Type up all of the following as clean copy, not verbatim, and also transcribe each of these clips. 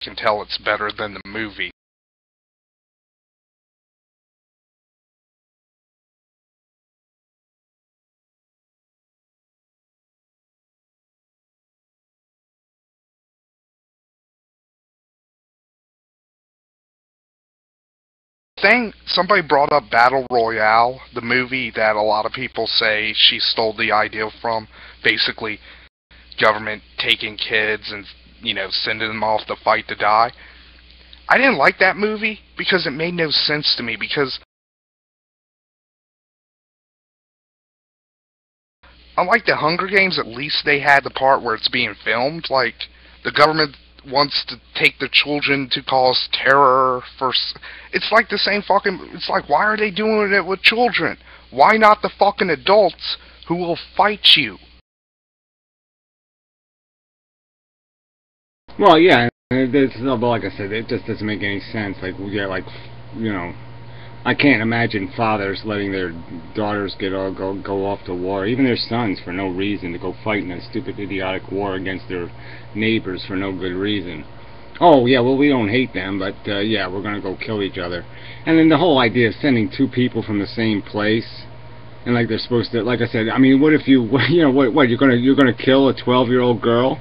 can tell it's better than the movie. Somebody brought up Battle Royale, the movie that a lot of people say she stole the idea from. Basically, government taking kids and, sending them off to fight to die. I didn't like that movie because it made no sense to me, because unlike the Hunger Games, at least they had the part where it's being filmed. Like, the government wants to take the children to cause terror for... It's like the same fucking... It's like, why are they doing it with children? Why not the fucking adults who will fight you? Well, yeah, it's, but like I said, it just doesn't make any sense. Like, yeah, like, I can't imagine fathers letting their daughters go off to war, even their sons, for no reason, to go fight in a stupid, idiotic war against their neighbors for no good reason. Oh, yeah, well, we don't hate them, but, yeah, we're going to go kill each other. And then the whole idea of sending two people from the same place, and like they're supposed to, like I said, I mean, what if you, what, you're gonna kill a 12-year-old girl?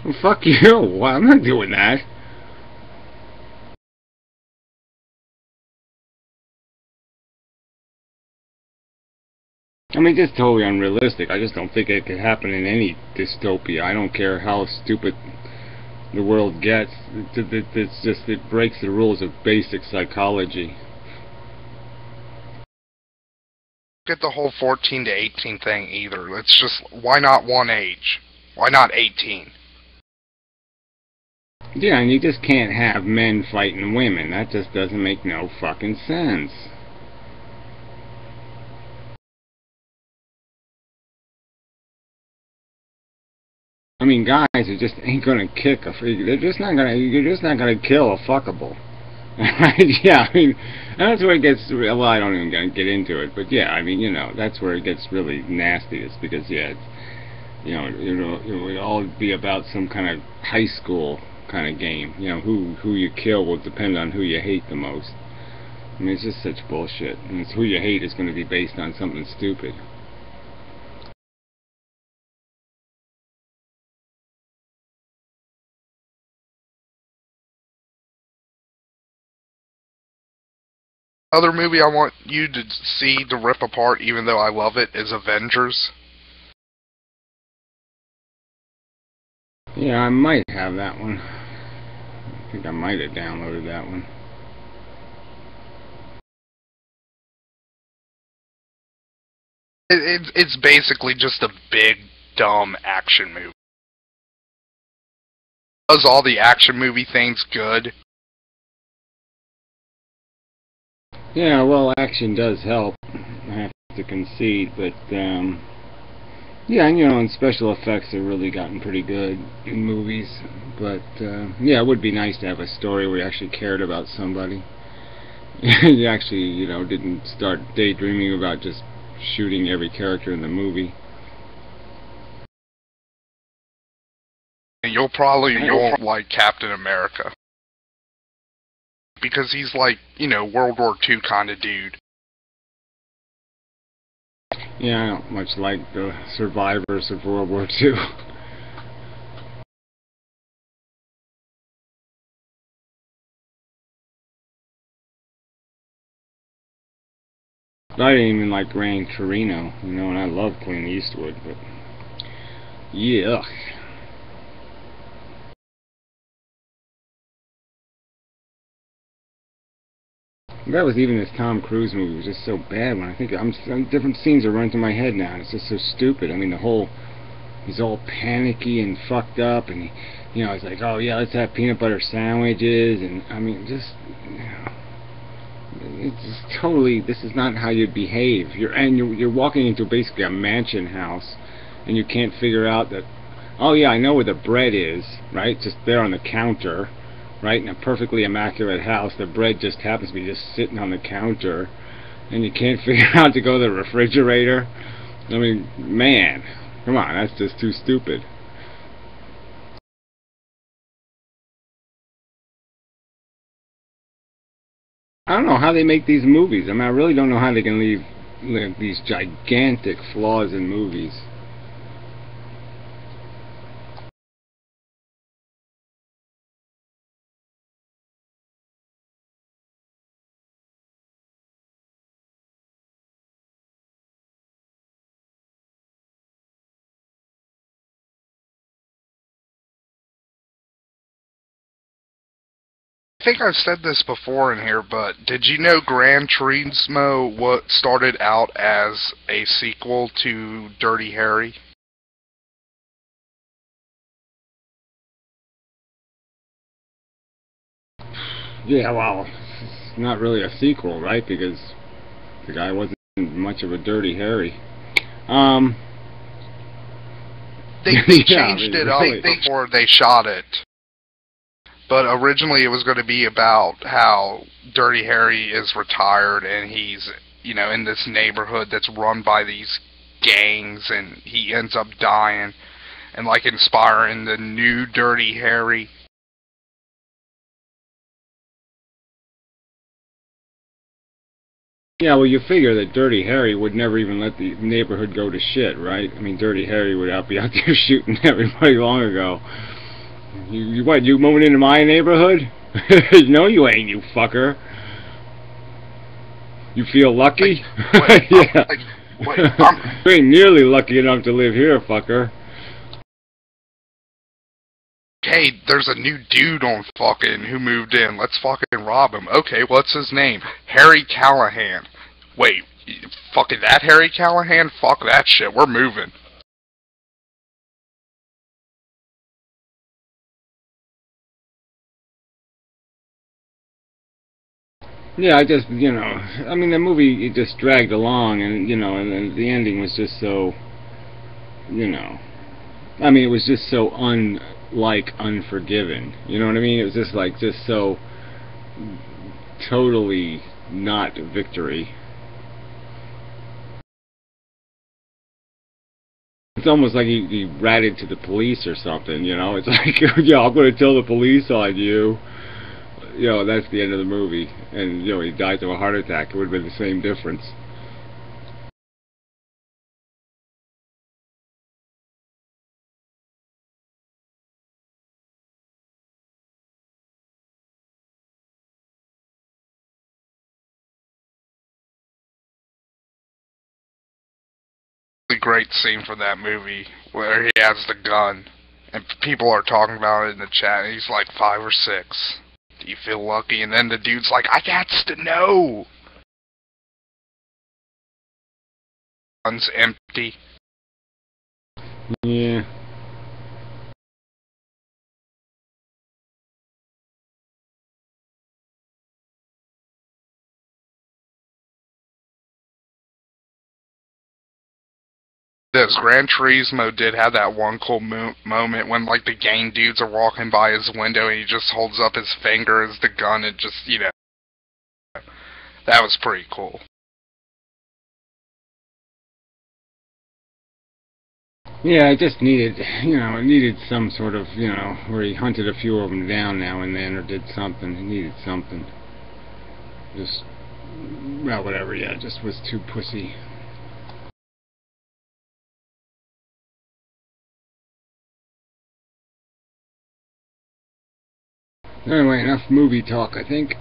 Well, fuck you. Well, I'm not doing that. I mean, just totally unrealistic. I just don't think it could happen in any dystopia. I don't care how stupid the world gets. It's just, it breaks the rules of basic psychology. Get the whole 14 to 18 thing either. It's just, why not one age? Why not 18? Yeah, and you just can't have men fighting women. That just doesn't make no fucking sense. I mean, guys are just ain't gonna kick a freak. They're just not gonna. You're just not gonna kill a fuckable. Yeah, I mean, that's where it gets. Well, I don't even gonna get into it, but yeah, I mean, that's where it gets really nasty. It's because, yeah, it's, it would all be about some kind of high school kind of game. Who you kill will depend on who you hate the most. I mean, it's just such bullshit. And it's who you hate is going to be based on something stupid. Other movie I want you to see to rip apart, even though I love it, is Avengers. Yeah, I might have that one. I think I might have downloaded that one. It's basically just a big, dumb action movie. It does all the action movie things good. Yeah, well, action does help, I have to concede, but, yeah, and special effects have really gotten pretty good in movies, but, yeah, it would be nice to have a story where you actually cared about somebody. You actually, didn't start daydreaming about just shooting every character in the movie. You'll probably won't like Captain America, because he's like, World War II kind of dude. Yeah, I don't much like the survivors of World War II. I didn't even like Gran Torino, and I love Clint Eastwood, but yeah. That was even this Tom Cruise movie was just so bad. When I think different scenes are running through my head now, and it's just so stupid. I mean, he's all panicky and fucked up, and he's like, oh yeah, let's have peanut butter sandwiches, and I mean, just, it's just totally, this is not how you behave. You're walking into basically a mansion house, and you can't figure out that, oh yeah, I know where the bread is, right? Just there on the counter. Right, in a perfectly immaculate house, the bread just happens to be just sitting on the counter, and you can't figure out to go to the refrigerator. I mean, man, come on, that's just too stupid. I don't know how they make these movies. I mean, I really don't know how they can leave these gigantic flaws in movies. I think I've said this before in here, but did you know Gran Turismo what started out as a sequel to Dirty Harry? Yeah, well, it's not really a sequel, right? Because the guy wasn't much of a Dirty Harry. They changed it up before they shot it. But originally it was going to be about how Dirty Harry is retired and he's, you know, in this neighborhood that's run by these gangs, and he ends up dying and, like, inspiring the new Dirty Harry. Yeah, well, you figure that Dirty Harry would never even let the neighborhood go to shit, right? I mean, Dirty Harry would be out there shooting everybody long ago. You what, you moving into my neighborhood? No, you ain't, you fucker. You feel lucky? Yeah. You ain't nearly lucky enough to live here, fucker. Hey, there's a new dude on fucking who moved in. Let's fucking rob him. Okay, what's his name? Harry Callahan. Wait, fucking that Harry Callahan? Fuck that shit. We're moving. Yeah, I just, you know, I mean, the movie, it just dragged along, and, you know, and the ending was just so, you know, I mean, it was just so Unforgiven. You know what I mean? It was just like, just so totally not victory. It's almost like he ratted to the police or something, you know? It's like, yeah, I'm going to tell the police on you. You know, that's the end of the movie. And, you know, he dies of a heart attack. It would have been the same difference. Great scene from that movie where he has the gun and people are talking about it in the chat and he's like 5 or 6. Do you feel lucky? And then the dude's like, I got to know. Gun's empty. Yeah. This Gran Turismo did have that one cool moment when, like, the gang dudes are walking by his window and he just holds up his finger as the gun and just, you know, that was pretty cool. Yeah, it just needed, you know, it needed some sort of, you know, where he hunted a few of them down now and then or did something. It needed something. Just, well, whatever, yeah, it just was too pussy. Anyway, enough movie talk, I think.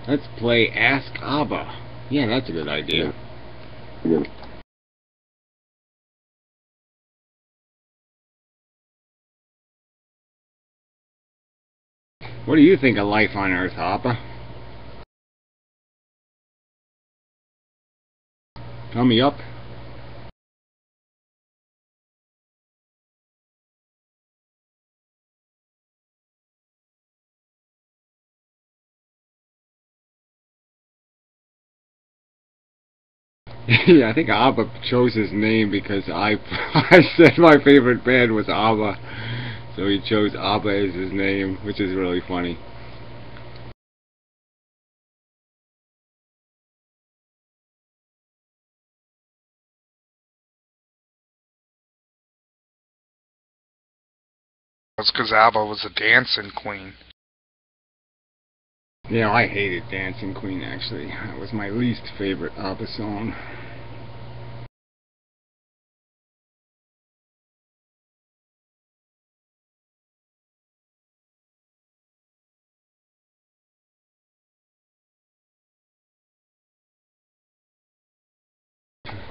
Let's play Ask Abba. Yeah, that's a good idea. Yeah. What do you think of life on Earth, Abba? Thumbs up. Yeah, I think Abba chose his name because I said my favorite band was Abba, so he chose Abba as his name, which is really funny. was because ABBA was a dancing queen. Yeah, I hated Dancing Queen, actually. That was my least favorite ABBA song.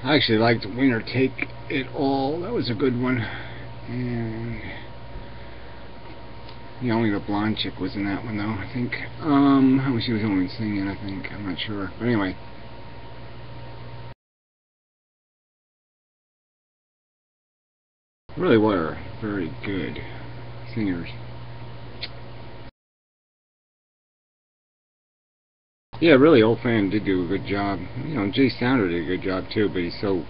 I actually liked Winner Take It All. That was a good one. And yeah, only the blonde chick was in that one, though, I think. She was only singing, I think. I'm not sure. But anyway. Really were very good singers. Yeah, really, Old Fan did do a good job. You know, Jay Sounder did a good job too, but he's so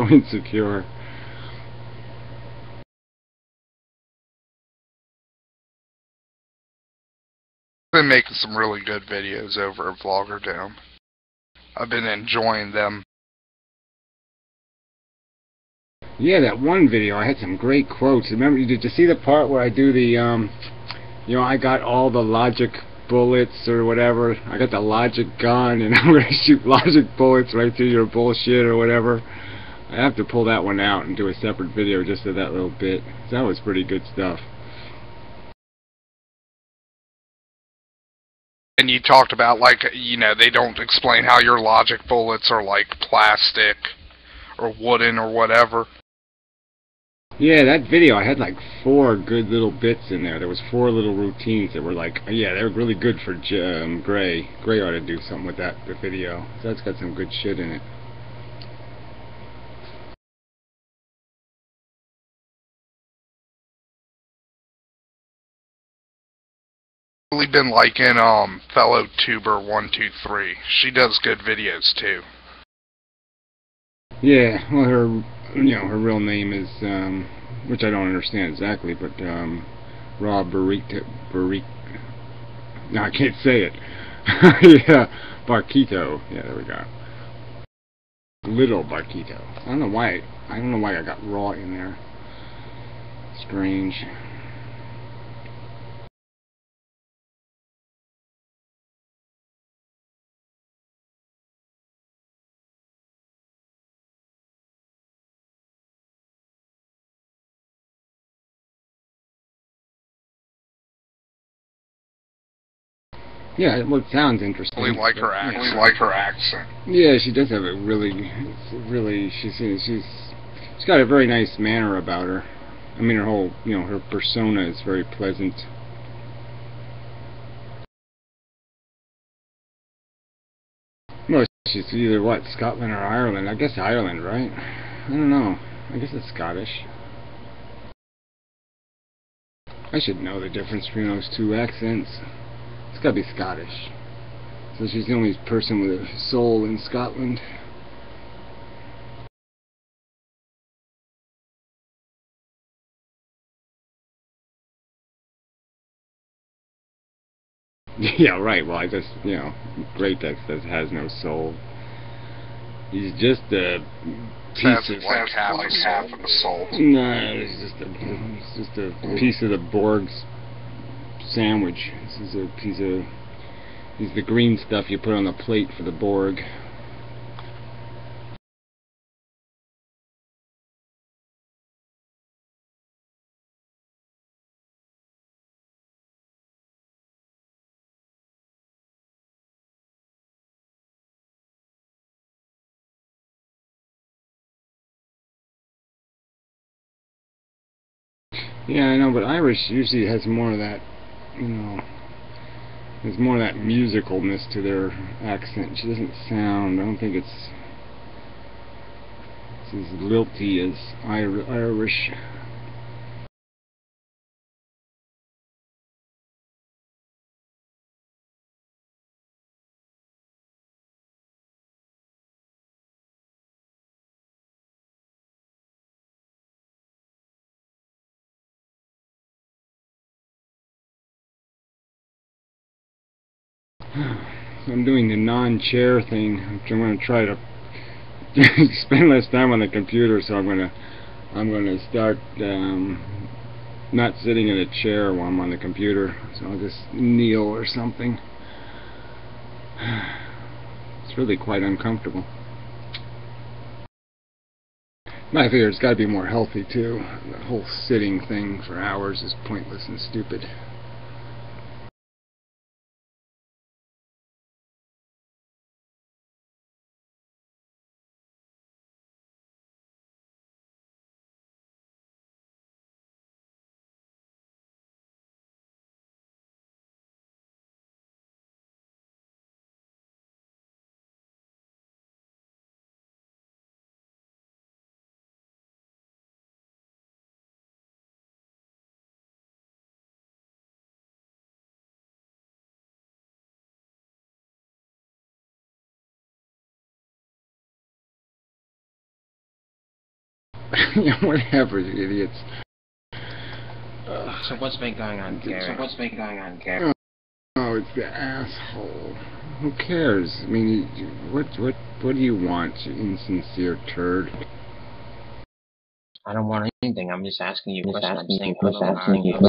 insecure. Been making some really good videos over at Vloggerdome. I've been enjoying them. Yeah, that one video, I had some great quotes. Remember, did you see the part where I do the, you know, I got all the logic bullets or whatever. I got the logic gun, and I'm going to shoot logic bullets right through your bullshit or whatever. I have to pull that one out and do a separate video just of that little bit. That was pretty good stuff. And you talked about, like, you know, they don't explain how your logic bullets are, like, plastic or wooden or whatever. Yeah, that video, I had like 4 good little bits in there. There was 4 little routines that were like, yeah, they were really good for Gray. Gray ought to do something with that video. So that's got some good shit in it. Really been liking fellow tuber 123. She does good videos too. Yeah, well, her, you know, her real name is, which I don't understand exactly, but Rob Barreto. No, I can't say it. Yeah, Barquito. Yeah, there we go. Little Barquito. I don't know why I got raw in there. Strange. Yeah, well, it sounds interesting. I really like her accent. Really like her accent. Yeah, she does have a really. She's got a very nice manner about her. I mean, her whole, you know, her persona is very pleasant. Well, she's either what, Scotland or Ireland? I guess Ireland, right? I don't know. I guess it's Scottish. I should know the difference between those two accents. It's gotta be Scottish. So she's the only person with a soul in Scotland. Yeah, right. Well, I just, you know, Great Tex says has no soul. He's just a piece of like half of a soul. No, it's just a piece of the Borg's sandwich. This is a piece of. He's the green stuff you put on the plate for the Borg. Yeah, I know, but Irish usually has more of that, you know, there's more of that musicalness to their accent. She doesn't sound, I don't think it's as lilty as Irish. I'm doing the non-chair thing. I'm going to try to spend less time on the computer, so I'm going to start not sitting in a chair while I'm on the computer, so I'll just kneel or something. It's really quite uncomfortable. I figure it's got to be more healthy too. The whole sitting thing for hours is pointless and stupid. Whatever, you idiots. So what's been going on, Gary? Oh, it's the asshole. Who cares? I mean, what do you want, you insincere turd? I don't want anything. I'm just asking you a question. I'm saying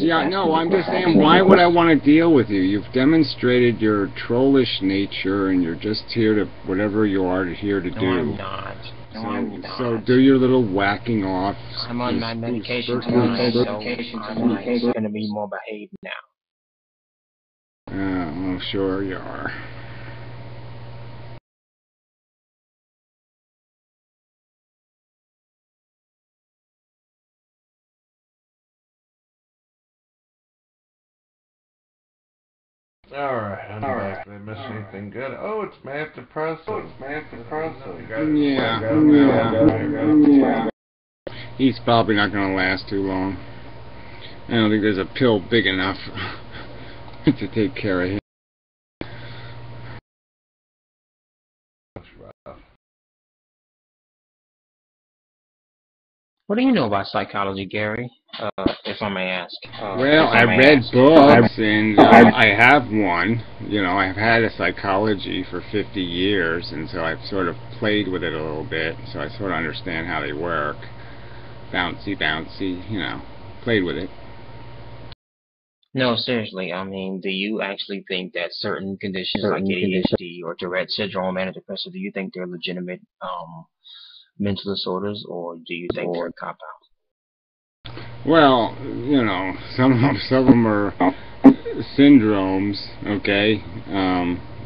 Yeah, no, I'm just saying, why would I want to deal with you? You've demonstrated your trollish nature, and you're just here to, whatever you are here to do. No, I'm not. So do your little whacking off. I'm on my medication tonight, so I'm going to be more behaved now. Well, sure you are. Alright, I'm back. Did I miss anything good? Oh, it's manic depressive. Yeah. He's probably not going to last too long. I don't think there's a pill big enough to take care of him. What do you know about psychology, Gary? If I may ask. Well, I read books, and I have one. You know, I've had a psychology for 50 years, and so I've sort of played with it a little bit, so I sort of understand how they work. Bouncy, you know, played with it. No, seriously, I mean, do you actually think that certain conditions like ADHD or Tourette syndrome, manic depressive, do you think they're legitimate mental disorders, or do you think they're a cop-out? Well, you know, some of them are syndromes, okay?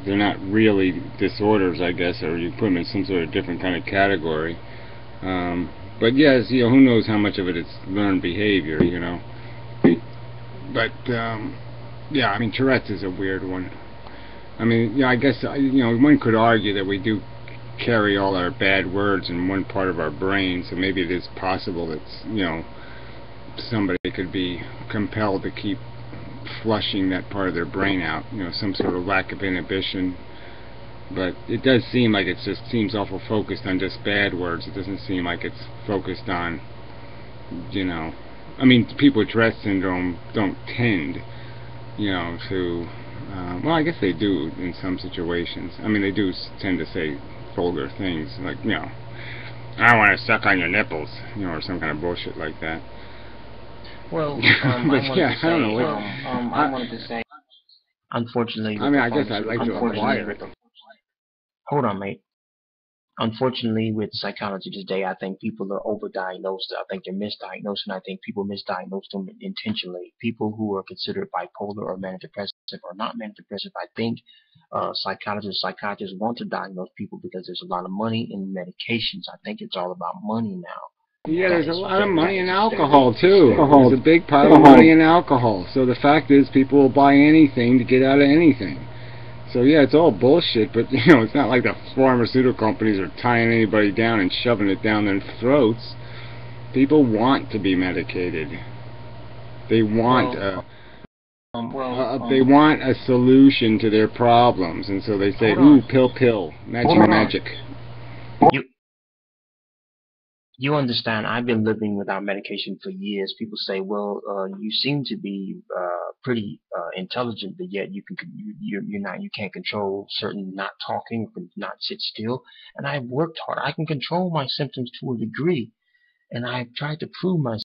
They're not really disorders, I guess, or you put them in some sort of different kind of category. But yes, you know, who knows how much of it is learned behavior, you know? But yeah, I mean, Tourette's is a weird one. I mean, yeah, I guess, you know, one could argue that we do carry all our bad words in one part of our brain, so maybe it is possible that, you know, somebody could be compelled to keep flushing that part of their brain out, you know, some sort of lack of inhibition. But it does seem like it just seems awful focused on just bad words. It doesn't seem like it's focused on, you know, I mean, people with Tourette syndrome don't tend, you know, to, well, I guess they do in some situations. I mean, they do tend to say vulgar things, like, you know, I want to suck on your nipples, you know, or some kind of bullshit like that. Well, I wanted to say, unfortunately, I mean, I guess I'd like to acquire it. Hold on, mate. Unfortunately, with psychology today, I think people are overdiagnosed. I think they're misdiagnosed, and I think people misdiagnose them intentionally. People who are considered bipolar or manic depressive or not manic depressive, I think psychiatrists want to diagnose people because there's a lot of money in medications. I think it's all about money now. Yeah, there's a lot of money in alcohol, too. There's a big pile of money in alcohol. So the fact is, people will buy anything to get out of anything. So yeah, it's all bullshit, but you know, it's not like the pharmaceutical companies are tying anybody down and shoving it down their throats. People want to be medicated. They want they want a solution to their problems, and so they say, "Ooh, pill, magic." You understand, I've been living without medication for years. People say, well, you seem to be pretty intelligent, but yet you can't control certain not talking, not sit still. And I've worked hard. I can control my symptoms to a degree, and I've tried to prove myself.